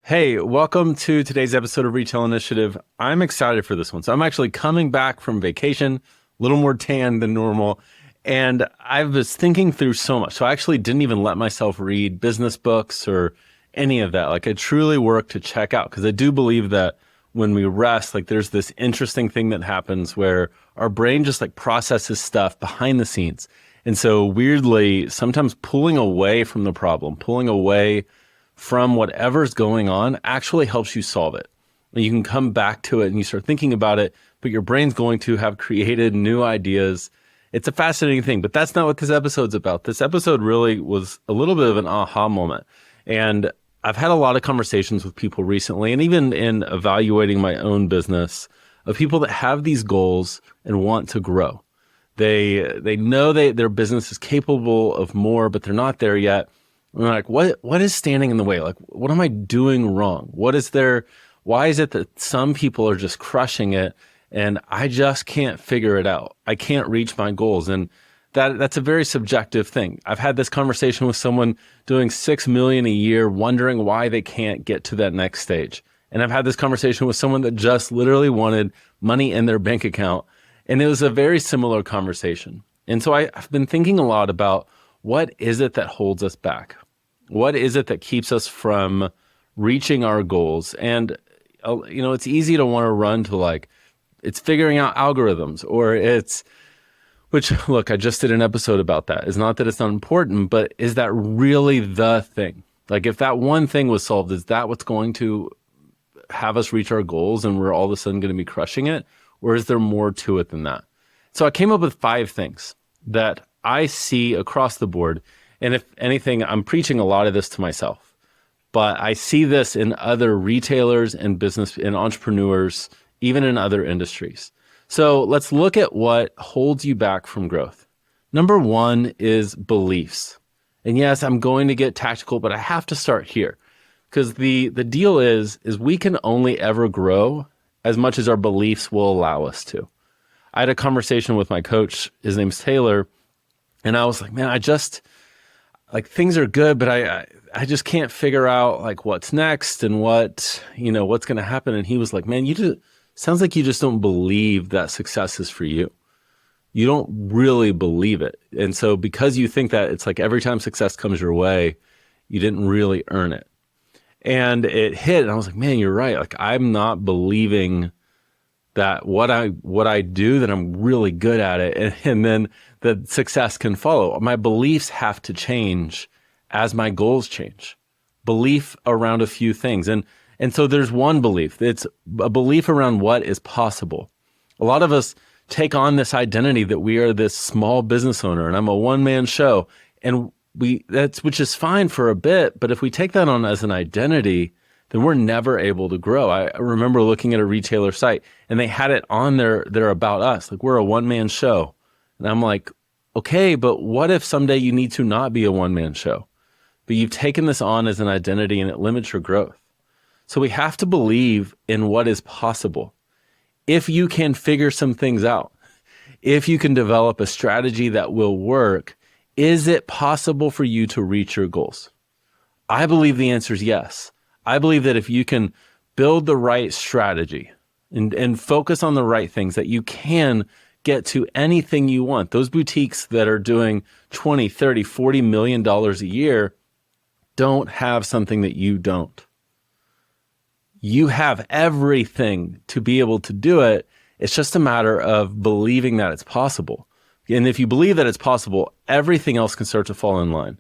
Hey, welcome to today's episode of Retail Initiative. I'm excited for this one. So I'm actually coming back from vacation, a little more tan than normal. And I was thinking through so much. So I actually didn't even let myself read business books or any of that. Like I truly worked to check out because I do believe that when we rest, like there's this interesting thing that happens where our brain just like processes stuff behind the scenes. And so weirdly, sometimes pulling away from the problem, pulling away from whatever's going on actually helps you solve it. You can come back to it and you start thinking about it, but your brain's going to have created new ideas. It's a fascinating thing, but that's not what this episode's about. This episode really was a little bit of an aha moment. And I've had a lot of conversations with people recently, and even in evaluating my own business, of people that have these goals and want to grow. They know their business is capable of more, but they're not there yet. And they're like, what is standing in the way? Like, what am I doing wrong? Why is it that some people are just crushing it and I just can't figure it out? I can't reach my goals. And that's a very subjective thing. I've had this conversation with someone doing $6 million a year, wondering why they can't get to that next stage. And I've had this conversation with someone that just literally wanted money in their bank account. And it was a very similar conversation. And so I've been thinking a lot about what is it that holds us back? What is it that keeps us from reaching our goals? And, it's easy to want to run to like, it's figuring out algorithms which look, I just did an episode about that. It's not that it's not important, but is that really the thing? Like if that one thing was solved, is that what's going to have us reach our goals and we're all of a sudden going to be crushing it? Or is there more to it than that? So I came up with 5 things that I see across the board. And if anything, I'm preaching a lot of this to myself, but I see this in other retailers and business and entrepreneurs, even in other industries. So let's look at what holds you back from growth. Number 1 is beliefs. And yes, I'm going to get tactical, but I have to start here because the deal is we can only ever grow as much as our beliefs will allow us to. I had a conversation with my coach, his name's Taylor, and I was like, man, things are good, but I just can't figure out like what's next and what's going to happen. And he was like, man, sounds like you just don't believe that success is for you. You don't really believe it. And so because you think that it's like every time success comes your way, you didn't really earn it. And it hit, and I was like, man, you're right. Like I'm not believing that what I do, that I'm really good at it. And then the success can follow. My beliefs have to change as my goals change. Belief around a few things. And so there's one belief. It's a belief around what is possible. A lot of us take on this identity that we are this small business owner and I'm a one-man show. And which is fine for a bit, but if we take that on as an identity, then we're never able to grow. I remember looking at a retailer site and they had it on their About Us, like we're a one-man show. And I'm like, okay, but what if someday you need to not be a one-man show? But you've taken this on as an identity and it limits your growth. So we have to believe in what is possible. If you can figure some things out, if you can develop a strategy that will work, is it possible for you to reach your goals? I believe the answer is yes. I believe that if you can build the right strategy and focus on the right things, that you can get to anything you want. Those boutiques that are doing $20, $30, $40 million a year don't have something that you don't. You have everything to be able to do it. It's just a matter of believing that it's possible. And if you believe that it's possible, everything else can start to fall in line.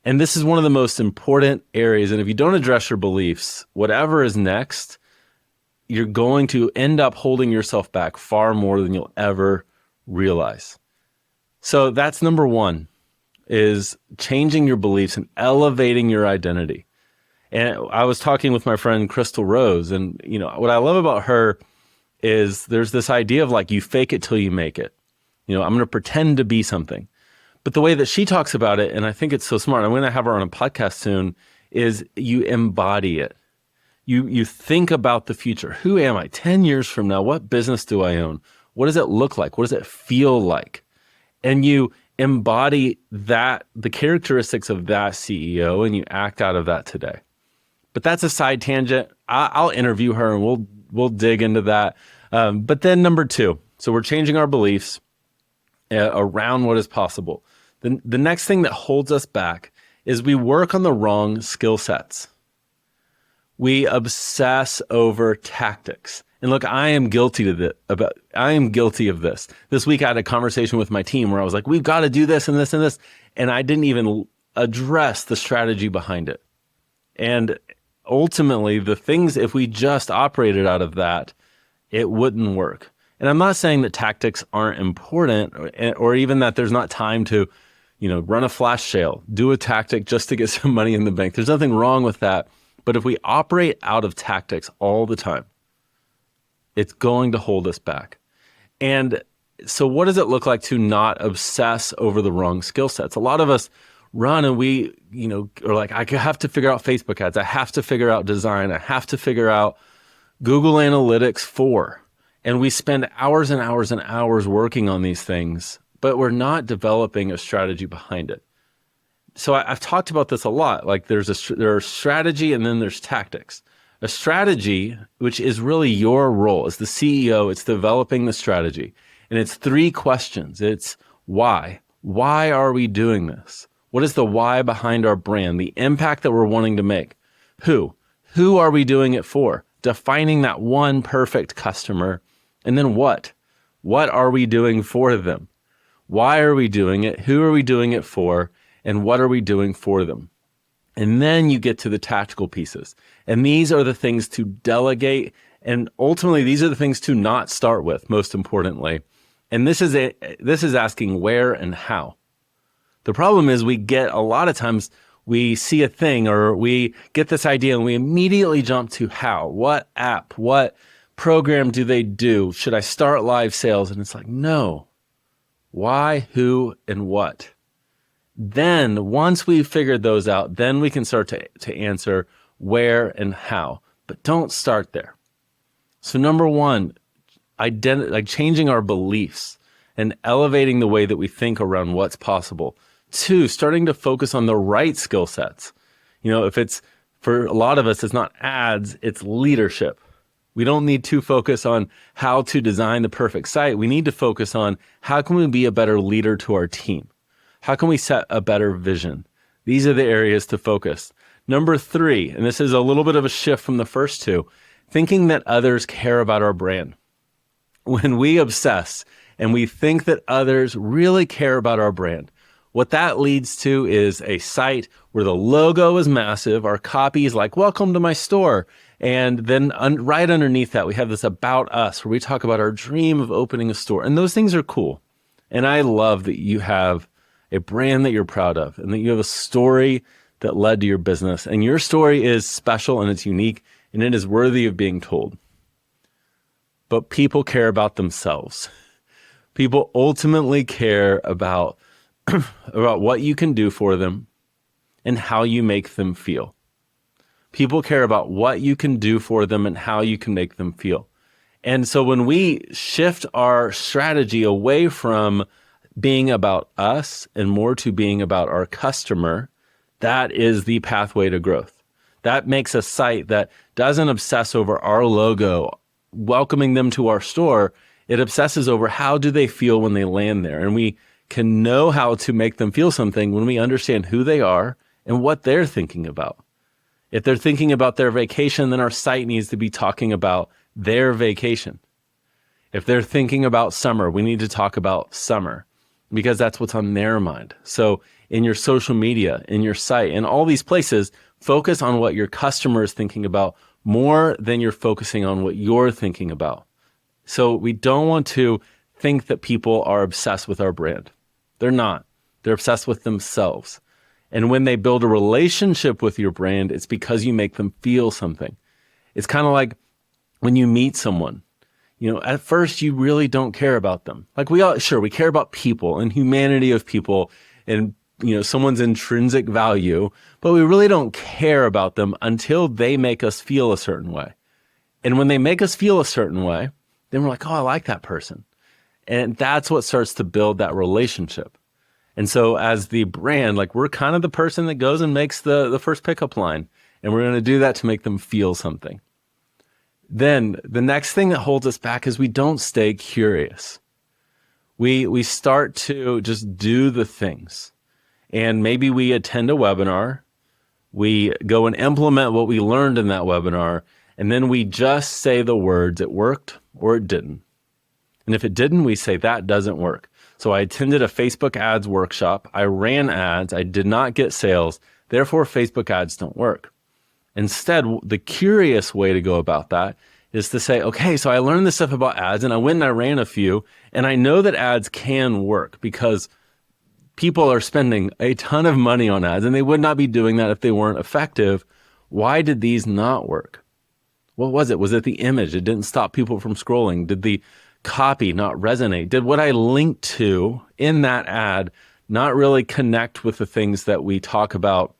And this is one of the most important areas. And if you don't address your beliefs, whatever is next, you're going to end up holding yourself back far more than you'll ever realize. So that's number 1, is changing your beliefs and elevating your identity. And I was talking with my friend Crystal Rose, and what I love about her is there's this idea of like you fake it till you make it. I'm going to pretend to be something. But the way that she talks about it, and I think it's so smart, I'm going to have her on a podcast soon, is you embody it. You think about the future. Who am I 10 years from now? What business do I own? What does it look like? What does it feel like? And you embody that, the characteristics of that CEO, and you act out of that today. But that's a side tangent. I'll interview her and we'll dig into that. But then number two, so we're changing our beliefs around what is possible. The next thing that holds us back is we work on the wrong skill sets. We obsess over tactics. And look, I am guilty of this. This week I had a conversation with my team where I was like, we've got to do this and this and this. And I didn't even address the strategy behind it. And ultimately, the things, if we just operated out of that, it wouldn't work. And I'm not saying that tactics aren't important or even that there's not time to, run a flash sale, do a tactic just to get some money in the bank. There's nothing wrong with that. But if we operate out of tactics all the time, it's going to hold us back. And so what does it look like to not obsess over the wrong skill sets? A lot of us run and we, are like, I have to figure out Facebook ads. I have to figure out design. I have to figure out Google Analytics 4. And we spend hours and hours and hours working on these things, but we're not developing a strategy behind it. So I've talked about this a lot. Like there's strategy and then there's tactics. A strategy, which is really your role as the CEO, it's developing the strategy. And it's 3 questions. It's why? Why are we doing this? What is the why behind our brand? The impact that we're wanting to make? Who? Who are we doing it for? Defining that one perfect customer. And then what? What are we doing for them? Why are we doing it? Who are we doing it for? And what are we doing for them? And then you get to the tactical pieces. And these are the things to delegate. And ultimately, these are the things to not start with, most importantly. And this is asking where and how. The problem is a lot of times we see a thing or we get this idea and we immediately jump to how, what app, what program do they do? Should I start live sales? And it's like, no. Why, who, and what? Then once we've figured those out, then we can start to answer where and how, but don't start there. So number one, changing our beliefs and elevating the way that we think around what's possible. 2, starting to focus on the right skill sets. If it's, for a lot of us, it's not ads, it's leadership. We don't need to focus on how to design the perfect site. We need to focus on how can we be a better leader to our team? How can we set a better vision? These are the areas to focus. Number 3, and this is a little bit of a shift from the first 2, thinking that others care about our brand. When we obsess and we think that others really care about our brand, what that leads to is a site where the logo is massive, our copy is like, welcome to my store. And then right underneath that, we have this about us where we talk about our dream of opening a store. And those things are cool. And I love that you have a brand that you're proud of and that you have a story that led to your business. And your story is special and it's unique and it is worthy of being told. But people care about themselves. People ultimately care about what you can do for them and how you make them feel. People care about what you can do for them and how you can make them feel. And so when we shift our strategy away from being about us and more to being about our customer, that is the pathway to growth. That makes a site that doesn't obsess over our logo, welcoming them to our store. It obsesses over how do they feel when they land there. And we can know how to make them feel something when we understand who they are and what they're thinking about. If they're thinking about their vacation, then our site needs to be talking about their vacation. If they're thinking about summer, we need to talk about summer because that's what's on their mind. So in your social media, in your site, in all these places, focus on what your customer is thinking about more than you're focusing on what you're thinking about. So we don't want to think that people are obsessed with our brand. They're not. They're obsessed with themselves. And when they build a relationship with your brand, it's because you make them feel something. It's kind of like when you meet someone, at first you really don't care about them. Like we care about people and humanity of people and, someone's intrinsic value, but we really don't care about them until they make us feel a certain way. And when they make us feel a certain way, then we're like, oh, I like that person. And that's what starts to build that relationship. And so as the brand, we're kind of the person that goes and makes the first pickup line. And we're going to do that to make them feel something. Then the next thing that holds us back is we don't stay curious. We start to just do the things. And maybe we attend a webinar, we go and implement what we learned in that webinar, and then we just say the words, it worked or it didn't. And if it didn't, we say that doesn't work. So I attended a Facebook ads workshop, I ran ads, I did not get sales, therefore Facebook ads don't work. Instead, the curious way to go about that is to say, okay, so I learned this stuff about ads and I went and I ran a few, and I know that ads can work because people are spending a ton of money on ads and they would not be doing that if they weren't effective. Why did these not work? What was it? Was it the image? It didn't stop people from scrolling. Did the copy not resonate? Did what I linked to in that ad not really connect with the things that we talk about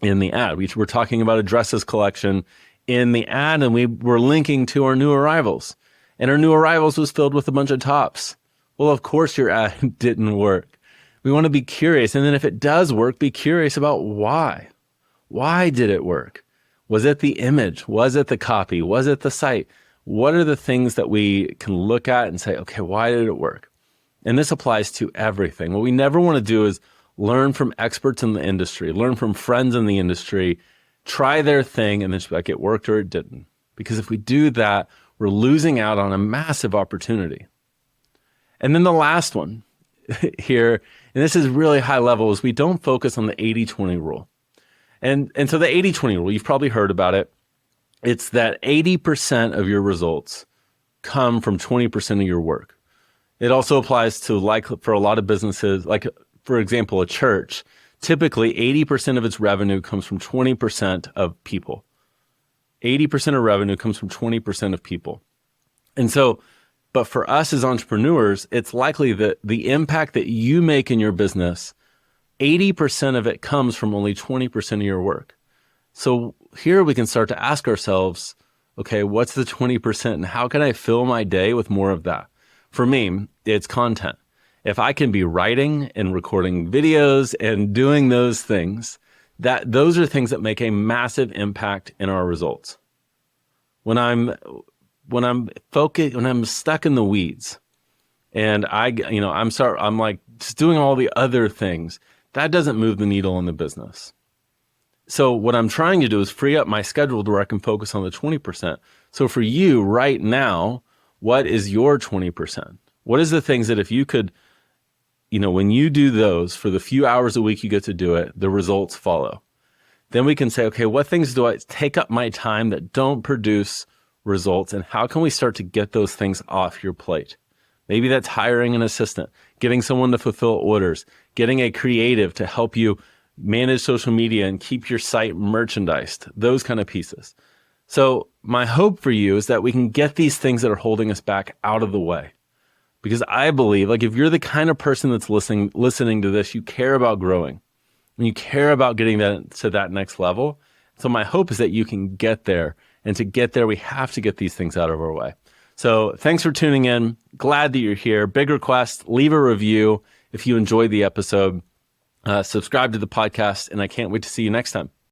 in the ad? We were talking about a dresses collection in the ad, and we were linking to our new arrivals. And our new arrivals was filled with a bunch of tops. Well, of course your ad didn't work. We want to be curious. And then if it does work, be curious about why. Why did it work? Was it the image? Was it the copy? Was it the site? What are the things that we can look at and say, okay, why did it work? And this applies to everything. What we never want to do is learn from experts in the industry, learn from friends in the industry, try their thing, and then just be like, it worked or it didn't. Because if we do that, we're losing out on a massive opportunity. And then the last one here, and this is really high level, is we don't focus on the 80-20 rule. And so the 80-20 rule, you've probably heard about it. It's that 80% of your results come from 20% of your work. It also applies to, like, for a lot of businesses, like, for example, a church. Typically, 80% of its revenue comes from 20% of people. 80% of revenue comes from 20% of people. And so, but for us as entrepreneurs, it's likely that the impact that you make in your business, 80% of it comes from only 20% of your work. So here we can start to ask ourselves, okay, what's the 20% and how can I fill my day with more of that? For me, it's content. If I can be writing and recording videos and doing those things, those are things that make a massive impact in our results. When I'm focused, when I'm stuck in the weeds and I'm like just doing all the other things, that doesn't move the needle in the business. So what I'm trying to do is free up my schedule to where I can focus on the 20%. So for you right now, what is your 20%? What is the things that if you could, when you do those for the few hours a week you get to do it, the results follow. Then we can say, okay, what things do I take up my time that don't produce results, and how can we start to get those things off your plate? Maybe that's hiring an assistant, getting someone to fulfill orders, getting a creative to help you manage social media and keep your site merchandised, those kind of pieces. So my hope for you is that we can get these things that are holding us back out of the way. Because I believe, like, if you're the kind of person that's listening to this, you care about growing and you care about getting that to that next level. So my hope is that you can get there. And to get there, we have to get these things out of our way. So thanks for tuning in. Glad that you're here. Big request, leave a review if you enjoyed the episode. Subscribe to the podcast, and I can't wait to see you next time.